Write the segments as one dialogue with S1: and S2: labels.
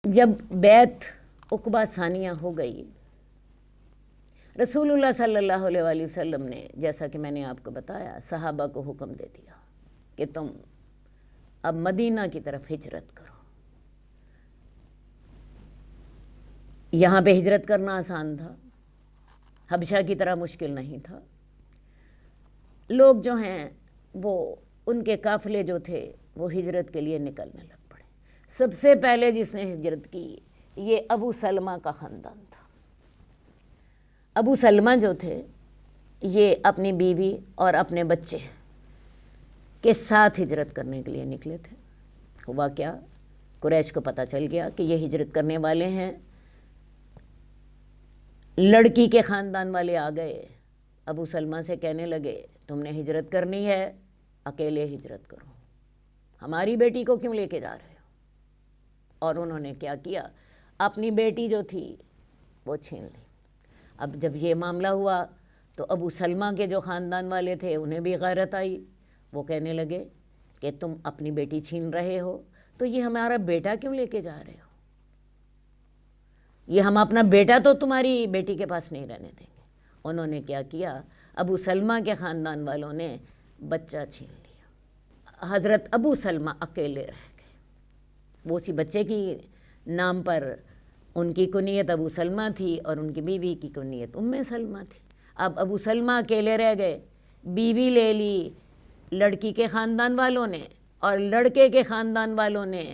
S1: جب بیعت عقبہ ثانیہ ہو گئی، رسول اللہ صلی اللہ علیہ وآلہ وسلم نے، جیسا کہ میں نے آپ کو بتایا، صحابہ کو حکم دے دیا کہ تم اب مدینہ کی طرف ہجرت کرو۔ یہاں پہ ہجرت کرنا آسان تھا، حبشہ کی طرح مشکل نہیں تھا۔ لوگ جو ہیں وہ ان کے قافلے جو تھے وہ ہجرت کے لیے نکلنے لگ پڑے۔ سب سے پہلے جس نے ہجرت کی یہ ابو سلمہ کا خاندان تھا۔ ابو سلمہ جو تھے یہ اپنی بیوی اور اپنے بچے کے ساتھ ہجرت کرنے کے لیے نکلے تھے۔ ہوا کیا، قریش کو پتہ چل گیا کہ یہ ہجرت کرنے والے ہیں، لڑکی کے خاندان والے آ گئے، ابو سلمہ سے کہنے لگے تم نے ہجرت کرنی ہے، اکیلے ہجرت کرو، ہماری بیٹی کو کیوں لے کے جا رہے ہو؟ اور انہوں نے کیا کیا، اپنی بیٹی جو تھی وہ چھین لی۔ اب جب یہ معاملہ ہوا تو ابو سلمہ کے جو خاندان والے تھے انہیں بھی غیرت آئی، وہ کہنے لگے کہ تم اپنی بیٹی چھین رہے ہو تو یہ ہمارا بیٹا کیوں لے کے جا رہے ہو؟ یہ ہم اپنا بیٹا تو تمہاری بیٹی کے پاس نہیں رہنے دیں گے۔ انہوں نے کیا کیا، ابو سلمہ کے خاندان والوں نے بچہ چھین لیا۔ حضرت ابو سلمہ اکیلے رہ گئے۔ وہ اسی بچے کی نام پر ان کی کنیت ابو سلمہ تھی اور ان کی بیوی کی کنیت ام سلمہ تھی۔ اب ابو سلمہ اکیلے رہ گئے، بیوی لے لی لڑکی کے خاندان والوں نے اور لڑکے کے خاندان والوں نے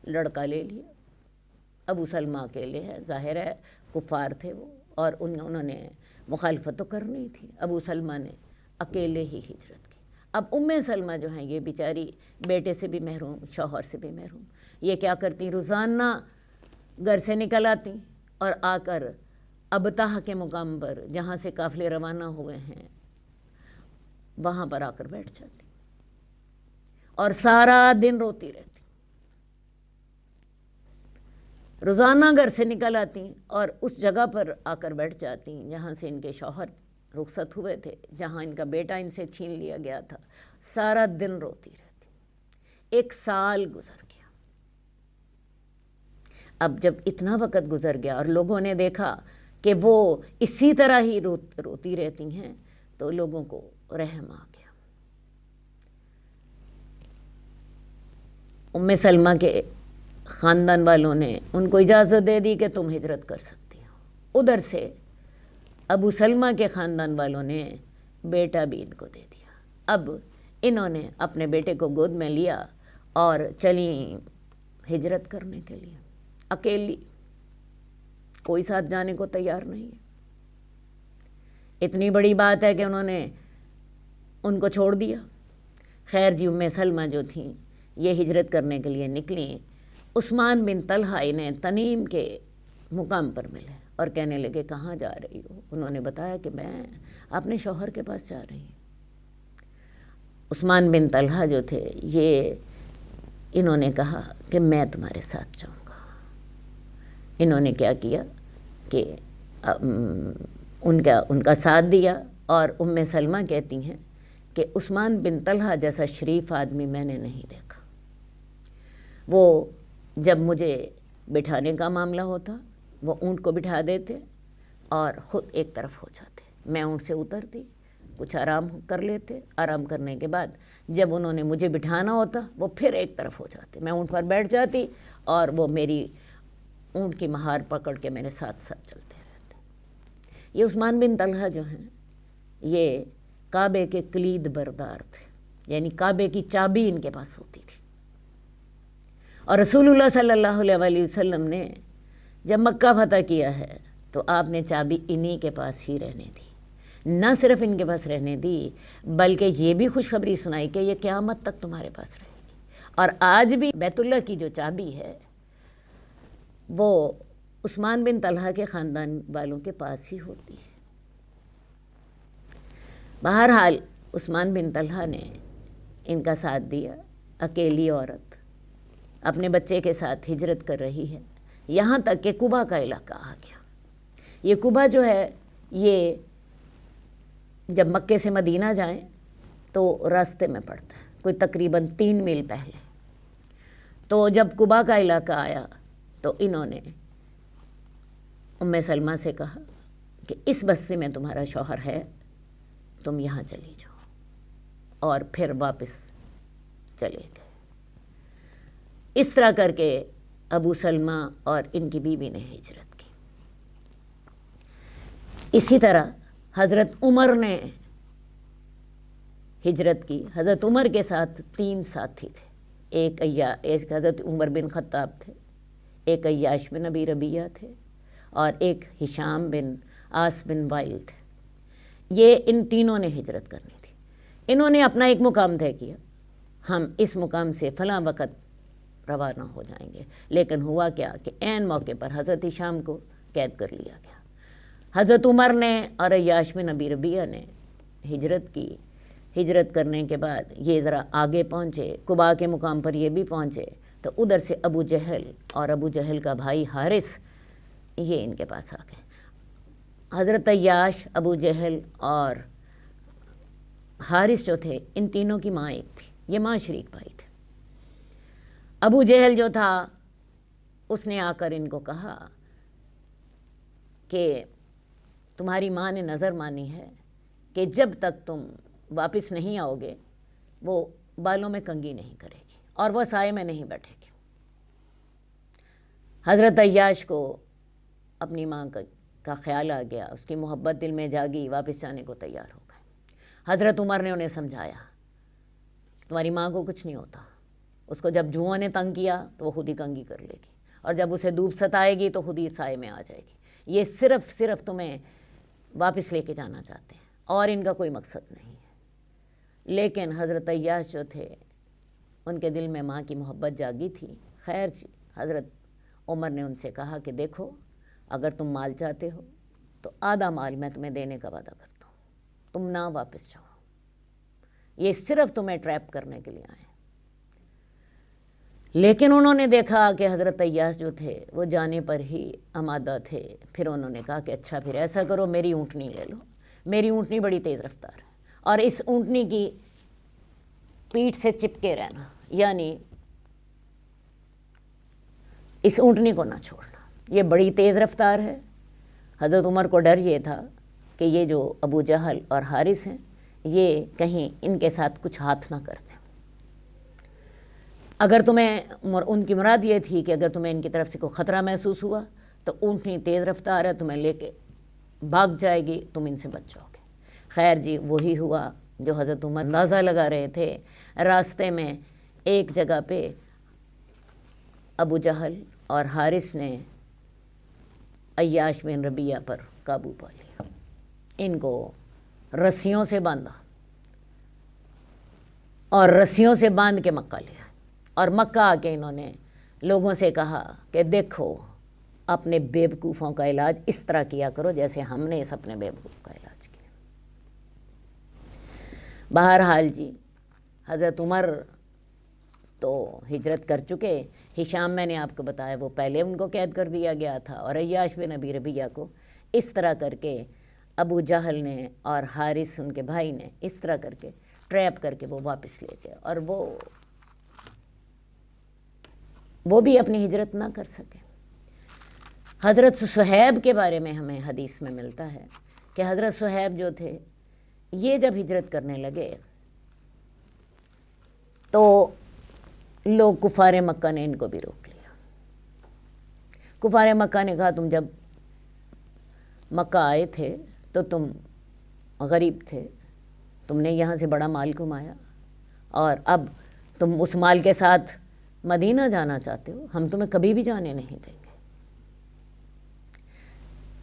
S1: لڑکا لے لیا۔ ابو سلمہ اکیلے ہے، ظاہر ہے کفار تھے وہ، اور انہوں نے مخالفت تو کرنی تھی۔ ابو سلمہ نے اکیلے ہی ہجرت کی۔ اب ام سلمہ جو ہیں یہ بیچاری بیٹے سے بھی محروم، شوہر سے بھی محروم، یہ کیا کرتی، روزانہ گھر سے نکل آتی اور آ کر ابتح کے مقام پر جہاں سے قافلے روانہ ہوئے ہیں وہاں پر آ کر بیٹھ جاتی اور سارا دن روتی رہتی۔ روزانہ گھر سے نکل آتی اور اس جگہ پر آ کر بیٹھ جاتی جہاں سے ان کے شوہر رخصت ہوئے تھے، جہاں ان کا بیٹا ان سے چھین لیا گیا تھا۔ سارا دن روتی رہتی۔ 1 سال گزر گیا۔ اب جب اتنا وقت گزر گیا اور لوگوں نے دیکھا کہ وہ اسی طرح ہی روتی رہتی ہیں تو لوگوں کو رحم آ گیا۔ ام سلمہ کے خاندان والوں نے ان کو اجازت دے دی کہ تم ہجرت کر سکتی ہو۔ ادھر سے ابو سلمہ کے خاندان والوں نے بیٹا بھی ان کو دے دیا۔ اب انہوں نے اپنے بیٹے کو گود میں لیا اور چلیں ہجرت کرنے کے لیے، اکیلی، کوئی ساتھ جانے کو تیار نہیں ہے۔ اتنی بڑی بات ہے کہ انہوں نے ان کو چھوڑ دیا۔ خیر جی، ام سلمہ جو تھیں یہ ہجرت کرنے کے لیے نکلیں۔ عثمان بن طلحہ انہیں تنیم کے مقام پر ملے اور کہنے لگے کہاں جا رہی ہو؟ انہوں نے بتایا کہ میں اپنے شوہر کے پاس جا رہی ہوں۔ عثمان بن طلحہ جو تھے یہ انہوں نے کہا کہ میں تمہارے ساتھ جاؤں گا۔ انہوں نے کیا کیا کہ ان کا ساتھ دیا، اور ام سلمہ کہتی ہیں کہ عثمان بن طلحہ جیسا شریف آدمی میں نے نہیں دیکھا۔ وہ جب مجھے بٹھانے کا معاملہ ہوتا وہ اونٹ کو بٹھا دیتے اور خود ایک طرف ہو جاتے، میں اونٹ سے اترتی، کچھ آرام کر لیتے، آرام کرنے کے بعد جب انہوں نے مجھے بٹھانا ہوتا وہ پھر ایک طرف ہو جاتے، میں اونٹ پر بیٹھ جاتی اور وہ میری اونٹ کی مہار پکڑ کے میرے ساتھ ساتھ چلتے رہتے۔ یہ عثمان بن طلحہ جو ہیں یہ کعبے کے کلید بردار تھے، یعنی کعبے کی چابی ان کے پاس ہوتی تھی۔ اور رسول اللہ صلی اللہ علیہ وآلہ وسلم نے جب مکہ فتح کیا ہے تو آپ نے چابی انہی کے پاس ہی رہنے دی۔ نہ صرف ان کے پاس رہنے دی بلکہ یہ بھی خوشخبری سنائی کہ یہ قیامت تک تمہارے پاس رہے گی۔ اور آج بھی بیت اللہ کی جو چابی ہے وہ عثمان بن طلحہ کے خاندان والوں کے پاس ہی ہوتی ہے۔ بہرحال عثمان بن طلحہ نے ان کا ساتھ دیا۔ اکیلی عورت اپنے بچے کے ساتھ ہجرت کر رہی ہے، یہاں تک کہ قبا کا علاقہ آ گیا۔ یہ قبا جو ہے یہ جب مکے سے مدینہ جائیں تو راستے میں پڑتا ہے، کوئی تقریباً 3 میل پہلے۔ تو جب قبا کا علاقہ آیا تو انہوں نے ام سلمہ سے کہا کہ اس بستی میں تمہارا شوہر ہے، تم یہاں چلی جاؤ، اور پھر واپس چلے گئے۔ اس طرح کر کے ابو سلمہ اور ان کی بیوی نے ہجرت کی۔ اسی طرح حضرت عمر نے ہجرت کی۔ حضرت عمر کے ساتھ 3 ساتھی تھے، ایک حضرت عمر بن خطاب تھے، ایک عیاش بن ابی ربیہ تھے، اور ایک ہشام بن عاص بن وائل تھے۔ یہ ان تینوں نے ہجرت کرنی تھی۔ انہوں نے اپنا ایک مقام طے کیا، ہم اس مقام سے فلاں وقت روانہ ہو جائیں گے، لیکن ہوا کیا کہ عین موقع پر حضرت ہشام کو قید کر لیا گیا۔ حضرت عمر نے اور عیاش بن ابی ربیہ نے ہجرت کی۔ ہجرت کرنے کے بعد یہ ذرا آگے پہنچے، قباء کے مقام پر یہ بھی پہنچے، تو ادھر سے ابو جہل اور ابو جہل کا بھائی حارث یہ ان کے پاس آ گئے۔ حضرت عیاش، ابو جہل اور حارث جو تھے، ان تینوں کی ماں ایک تھی، یہ ماں شریک بھائی تھے۔ ابو جہل جو تھا اس نے آ کر ان کو کہا کہ تمہاری ماں نے نظر مانی ہے کہ جب تک تم واپس نہیں آؤ گے وہ بالوں میں کنگھی نہیں کرے گی اور وہ سائے میں نہیں بیٹھے گی۔ حضرت عیاش کو اپنی ماں کا خیال آ گیا، اس کی محبت دل میں جاگی، واپس جانے کو تیار ہو گئے۔ حضرت عمر نے انہیں سمجھایا تمہاری ماں کو کچھ نہیں ہوتا، اس کو جب جوؤں نے تنگ کیا تو وہ خود ہی کنگھی کر لے گی، اور جب اسے دھوپ ستائے گی تو خود ہی سائے میں آ جائے گی۔ یہ صرف تمہیں واپس لے کے جانا چاہتے ہیں اور ان کا کوئی مقصد نہیں ہے۔ لیکن حضرت عیاش جو تھے ان کے دل میں ماں کی محبت جاگی تھی۔ خیر جی، حضرت عمر نے ان سے کہا کہ دیکھو اگر تم مال چاہتے ہو تو آدھا مال میں تمہیں دینے کا وعدہ کرتا ہوں، تم نہ واپس جاؤ، یہ صرف تمہیں ٹریپ کرنے کے لیے آئے۔ لیکن انہوں نے دیکھا کہ حضرت عیاش جو تھے وہ جانے پر ہی آمادہ تھے۔ پھر انہوں نے کہا کہ اچھا پھر ایسا کرو، میری اونٹنی لے لو، میری اونٹنی بڑی تیز رفتار ہے، اور اس اونٹنی کی پیٹھ سے چپکے رہنا، یعنی اس اونٹنی کو نہ چھوڑنا، یہ بڑی تیز رفتار ہے۔ حضرت عمر کو ڈر یہ تھا کہ یہ جو ابو جہل اور حارث ہیں یہ کہیں ان کے ساتھ کچھ ہاتھ نہ کر دیں۔ اگر تمہیں ان کی مراد یہ تھی کہ اگر تمہیں ان کی طرف سے کوئی خطرہ محسوس ہوا تو اونٹنی تیز رفتار ہے، تمہیں لے کے بھاگ جائے گی، تم ان سے بچ جاؤ گے۔ خیر جی، وہی ہوا جو حضرت عمر اندازہ لگا رہے تھے۔ راستے میں ایک جگہ پہ ابو جہل اور حارث نے عیاش بن ربیہ پر قابو پا لیا، ان کو رسیوں سے باندھا اور رسیوں سے باندھ کے مکہ لیا، اور مکہ آ کے انہوں نے لوگوں سے کہا کہ دیکھو اپنے بیوقوفوں کا علاج اس طرح کیا کرو جیسے ہم نے اس اپنے بیوقوف کا علاج کیا۔ بہرحال جی، حضرت عمر تو ہجرت کر چکے، ہشام میں نے آپ کو بتایا وہ پہلے ان کو قید کر دیا گیا تھا، اور عیاش بن ابی ربیہ کو اس طرح کر کے ابو جہل نے اور حارث ان کے بھائی نے اس طرح کر کے ٹریپ کر کے وہ واپس لے گئے، اور وہ بھی اپنی ہجرت نہ کر سکے۔ حضرت صہیب کے بارے میں ہمیں حدیث میں ملتا ہے کہ حضرت صہیب جو تھے یہ جب ہجرت کرنے لگے تو لوگ کفار مکہ نے ان کو بھی روک لیا۔ کفار مکہ نے کہا تم جب مکہ آئے تھے تو تم غریب تھے، تم نے یہاں سے بڑا مال کمایا، اور اب تم اس مال کے ساتھ مدینہ جانا چاہتے ہو، ہم تمہیں کبھی بھی جانے نہیں دیں گے۔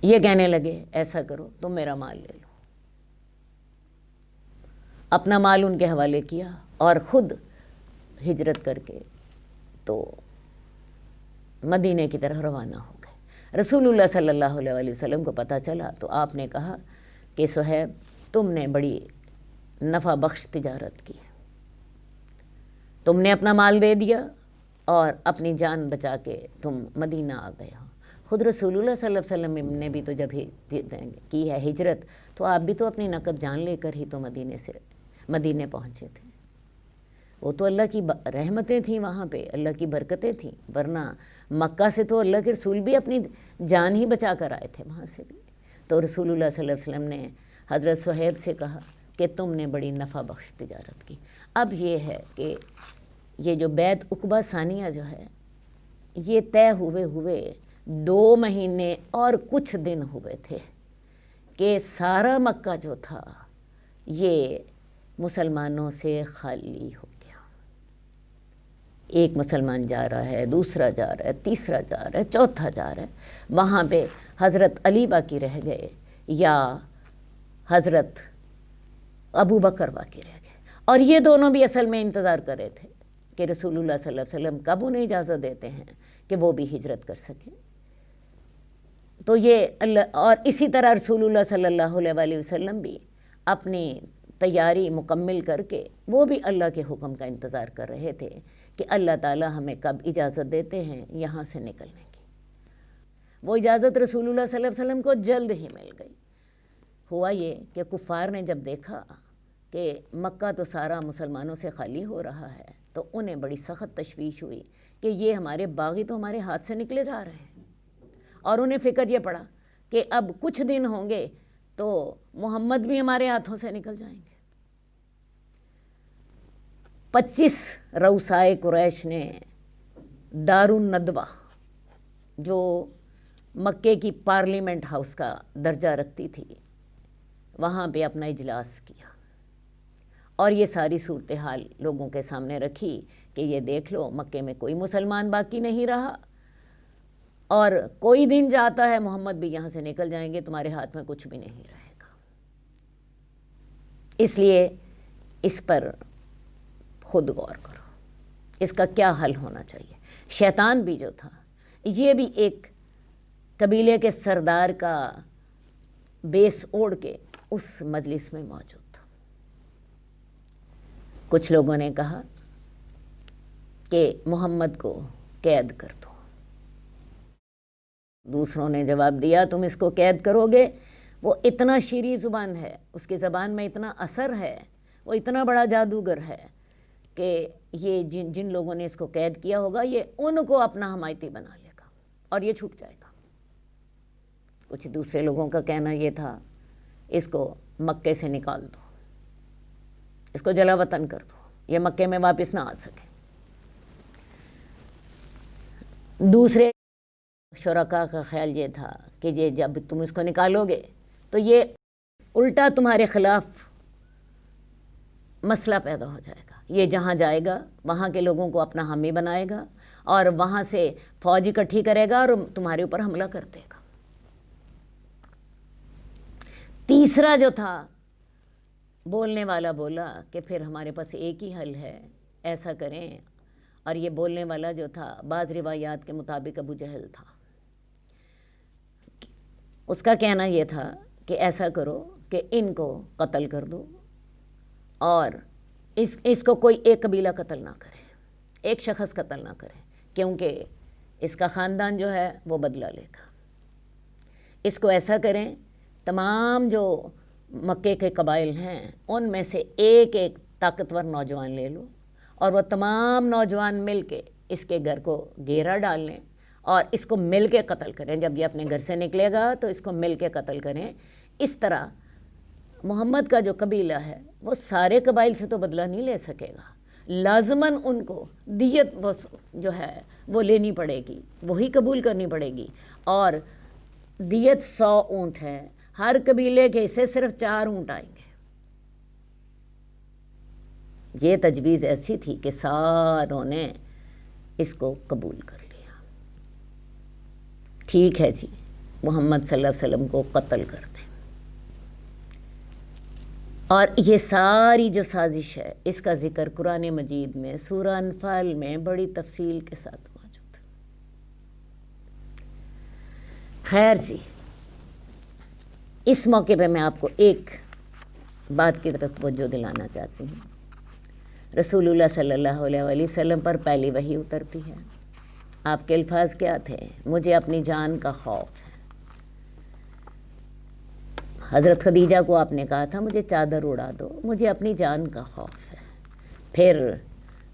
S1: یہ کہنے لگے ایسا کرو تم میرا مال لے لو۔ اپنا مال ان کے حوالے کیا اور خود ہجرت کر کے تو مدینے کی طرف روانہ ہو گئے۔ رسول اللہ صلی اللہ علیہ وسلم کو پتہ چلا تو آپ نے کہا کہ صہیب تم نے بڑی نفع بخش تجارت کی ہے، تم نے اپنا مال دے دیا اور اپنی جان بچا کے تم مدینہ آ گئے ہو۔ خود رسول اللہ صلی اللہ علیہ وسلم نے بھی تو جب کی ہے ہجرت تو آپ بھی تو اپنی نقد جان لے کر ہی تو مدینے پہنچے تھے۔ وہ تو اللہ کی رحمتیں تھیں، وہاں پہ اللہ کی برکتیں تھیں، ورنہ مکہ سے تو اللہ کے رسول بھی اپنی جان ہی بچا کر آئے تھے وہاں سے بھی۔ تو رسول اللہ صلی اللہ علیہ وسلم نے حضرت صہیب سے کہا کہ تم نے بڑی نفع بخش تجارت کی۔ اب یہ ہے کہ یہ جو بیعت عقبہ ثانیہ جو ہے یہ طے ہوئے 2 مہینے اور کچھ دن ہوئے تھے کہ سارا مکہ جو تھا یہ مسلمانوں سے خالی ہو گیا۔ ایک مسلمان جا رہا ہے، دوسرا جا رہا ہے، تیسرا جا رہا ہے، چوتھا جا رہا ہے، وہاں پہ حضرت علی باقی رہ گئے یا حضرت ابو بکر باقی رہ گئے، اور یہ دونوں بھی اصل میں انتظار کر رہے تھے کہ رسول اللہ صلی اللہ علیہ وسلم کب انہیں اجازت دیتے ہیں کہ وہ بھی ہجرت کر سکیں۔ تو یہ اللہ، اور اسی طرح رسول اللہ صلی اللہ علیہ وسلم بھی اپنی تیاری مکمل کر کے وہ بھی اللہ کے حکم کا انتظار کر رہے تھے کہ اللہ تعالی ہمیں کب اجازت دیتے ہیں یہاں سے نکلنے کی۔ وہ اجازت رسول اللہ صلی اللہ علیہ وسلم کو جلد ہی مل گئی۔ ہوا یہ کہ کفار نے جب دیکھا کہ مکہ تو سارا مسلمانوں سے خالی ہو رہا ہے تو انہیں بڑی سخت تشویش ہوئی کہ یہ ہمارے باغی تو ہمارے ہاتھ سے نکلے جا رہے ہیں، اور انہیں فکر یہ پڑا کہ اب کچھ دن ہوں گے تو محمد بھی ہمارے ہاتھوں سے نکل جائیں گے۔ 25 رؤسائے قریش نے دار الندوہ جو مکے کی پارلیمنٹ ہاؤس کا درجہ رکھتی تھی وہاں پہ اپنا اجلاس کیا، اور یہ ساری صورتحال لوگوں کے سامنے رکھی کہ یہ دیکھ لو مکے میں کوئی مسلمان باقی نہیں رہا، اور کوئی دن جاتا ہے محمد بھی یہاں سے نکل جائیں گے، تمہارے ہاتھ میں کچھ بھی نہیں رہے گا۔ اس لیے اس پر خود غور کرو، اس کا کیا حل ہونا چاہیے۔ شیطان بھی جو تھا یہ بھی ایک قبیلے کے سردار کا بیس اوڑھ کے اس مجلس میں موجود تھا۔ کچھ لوگوں نے کہا کہ محمد کو قید کر دو، دوسروں نے جواب دیا تم اس کو قید کرو گے، وہ اتنا شیریں زبان ہے، اس کی زبان میں اتنا اثر ہے، وہ اتنا بڑا جادوگر ہے کہ یہ جن لوگوں نے اس کو قید کیا ہوگا یہ ان کو اپنا حمایتی بنا لے گا اور یہ چھوٹ جائے گا۔ کچھ دوسرے لوگوں کا کہنا یہ تھا اس کو مکے سے نکال دو، اس کو جلا وطن کر دو، یہ مکے میں واپس نہ آ سکے۔ دوسرے شرکاء کا خیال یہ تھا کہ یہ جب تم اس کو نکالو گے تو یہ الٹا تمہارے خلاف مسئلہ پیدا ہو جائے گا، یہ جہاں جائے گا وہاں کے لوگوں کو اپنا حامی بنائے گا اور وہاں سے فوج اکٹھی کرے گا اور تمہارے اوپر حملہ کر دے گا۔ تیسرا جو تھا بولنے والا بولا کہ پھر ہمارے پاس ایک ہی حل ہے، ایسا کریں، اور یہ بولنے والا جو تھا بعض روایات کے مطابق ابو جہل تھا۔ اس کا کہنا یہ تھا کہ ایسا کرو کہ ان کو قتل کر دو اور اس کو کوئی ایک قبیلہ قتل نہ کرے، ایک شخص قتل نہ کرے، کیونکہ اس کا خاندان جو ہے وہ بدلہ لے گا۔ اس کو ایسا کریں تمام جو مکے کے قبائل ہیں ان میں سے ایک ایک طاقتور نوجوان لے لو اور وہ تمام نوجوان مل کے اس کے گھر کو گھیرا ڈال لیں اور اس کو مل کے قتل کریں۔ جب یہ اپنے گھر سے نکلے گا تو اس کو مل کے قتل کریں۔ اس طرح محمد کا جو قبیلہ ہے وہ سارے قبائل سے تو بدلہ نہیں لے سکے گا، لازماً ان کو دیت جو ہے وہ لینی پڑے گی، وہی قبول کرنی پڑے گی، اور دیت 100 اونٹ ہے، ہر قبیلے کے حصے صرف 4 اونٹ آئیں گے۔ یہ تجویز ایسی تھی کہ ساروں نے اس کو قبول کر لیا۔ ٹھیک ہے جی، محمد صلی اللہ علیہ وسلم کو قتل کر دیں۔ اور یہ ساری جو سازش ہے اس کا ذکر قرآن مجید میں سورہ انفال میں بڑی تفصیل کے ساتھ موجود ہے۔ خیر جی، اس موقع پہ میں آپ کو ایک بات کی طرف توجہ دلانا چاہتی ہوں۔ رسول اللہ صلی اللہ علیہ وسلم پر پہلی وحی اترتی ہے، آپ کے الفاظ کیا تھے؟ مجھے اپنی جان کا خوف ہے۔ حضرت خدیجہ کو آپ نے کہا تھا مجھے چادر اڑا دو، مجھے اپنی جان کا خوف ہے۔ پھر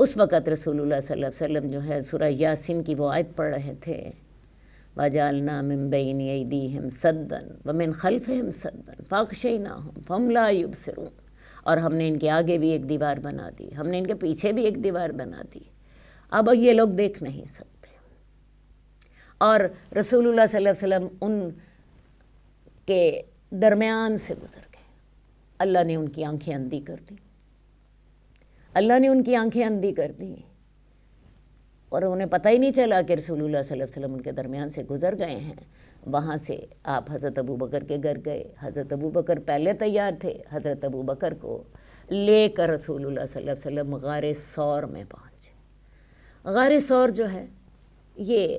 S1: اس وقت رسول اللہ صلی اللہ علیہ وسلم جو ہے سورہ یاسین کی وہ آیت پڑھ رہے تھے، وَجَعَلْنَا مِن بَيْنِ أَيْدِيهِمْ سَدًّا وَمِن خَلْفِهِمْ سَدًّا فَأَغْشَيْنَاهُمْ فَهُمْ لَا يُبْصِرُونَ، اور ہم نے ان کے آگے بھی ایک دیوار بنا دی، ہم نے ان کے پیچھے بھی ایک دیوار بنا دی، اب یہ لوگ دیکھ نہیں سکتے۔ اور رسول اللہ صلی اللہ علیہ وسلم ان کے درمیان سے گزر گئے، اللہ نے ان کی آنکھیں اندھی کر دی، اللہ نے ان کی آنکھیں اندھی کر دی، اور انہیں پتہ ہی نہیں چلا کہ رسول اللہ صلی اللہ علیہ وسلم ان کے درمیان سے گزر گئے ہیں۔ وہاں سے آپ حضرت ابو بکر کے گھر گئے، حضرت ابو بکر پہلے تیار تھے، حضرت ابو بکر کو لے کر رسول اللہ صلی اللہ علیہ وسلم غار ثور میں پہنچے۔ غار ثور جو ہے یہ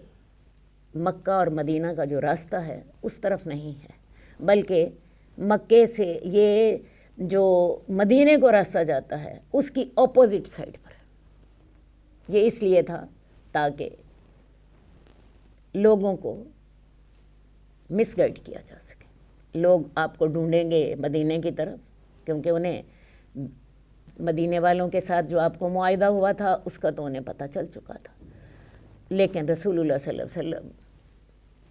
S1: مکہ اور مدینہ کا جو راستہ ہے اس طرف نہیں ہے، بلکہ مکے سے یہ جو مدینے کو راستہ جاتا ہے اس کی اپوزٹ سائڈ پر ہے۔ یہ اس لیے تھا تاکہ لوگوں کو مس گائیڈ کیا جا سکے، لوگ آپ کو ڈھونڈیں گے مدینے کی طرف، کیونکہ انہیں مدینے والوں کے ساتھ جو آپ کو معاہدہ ہوا تھا اس کا تو انہیں پتہ چل چکا تھا، لیکن رسول اللہ صلی اللہ علیہ وسلم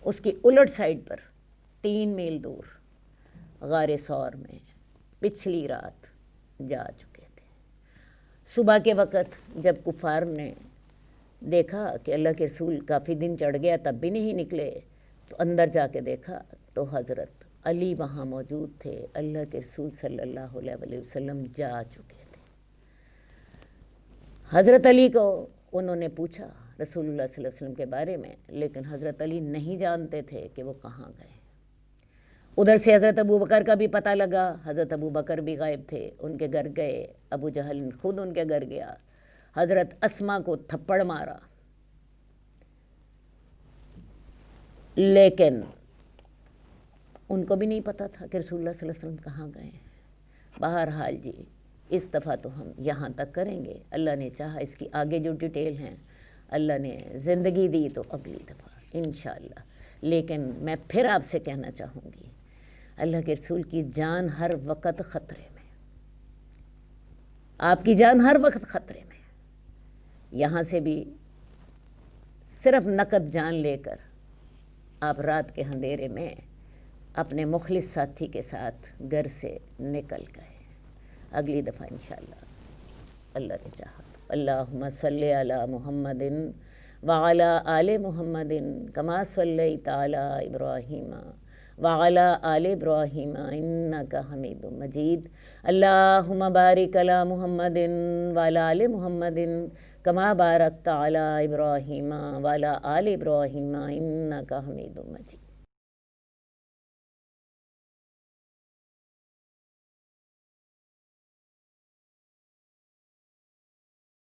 S1: اس کی الٹ سائڈ پر 3 میل دور غار ثور میں پچھلی رات جا چکے تھے۔ صبح کے وقت جب کفار نے دیکھا کہ اللہ کے رسول کافی دن چڑھ گیا تب بھی نہیں نکلے، تو اندر جا کے دیکھا تو حضرت علی وہاں موجود تھے، اللہ کے رسول صلی اللہ علیہ وسلم جا چکے تھے۔ حضرت علی کو انہوں نے پوچھا رسول اللہ صلی اللہ علیہ وسلم کے بارے میں، لیکن حضرت علی نہیں جانتے تھے کہ وہ کہاں گئے۔ ادھر سے حضرت ابو بکر کا بھی پتہ لگا، حضرت ابو بکر بھی غائب تھے، ان کے گھر گئے، ابو جہل خود ان کے گھر گیا، حضرت اسما کو تھپڑ مارا، لیکن ان کو بھی نہیں پتہ تھا کہ رسول اللہ صلی اللہ علیہ وسلم کہاں گئے ہیں۔ بہرحال جی اس دفعہ تو ہم یہاں تک کریں گے، اللہ نے چاہا اس کی آگے جو ڈیٹیل ہیں اللہ نے زندگی دی تو اگلی دفعہ انشاءاللہ۔ لیکن میں پھر آپ سے کہنا چاہوں گی اللہ کے رسول کی جان ہر وقت خطرے میں، آپ کی جان ہر وقت خطرے میں، یہاں سے بھی صرف نقد جان لے کر آپ رات کے اندھیرے میں اپنے مخلص ساتھی کے ساتھ گھر سے نکل گئے۔ اگلی دفعہ انشاءاللہ اللہ نے چاہا۔ اللہم صلی علی محمد وعلی آل محمد کما صلیت علی ابراہیم وعلی آل ابراہیم انک حمید مجید۔ اللہم بارک علی محمد وعلی آل محمد کما بارکت علی ابراہیم وعلی آل ابراہیم انک حمید مجید۔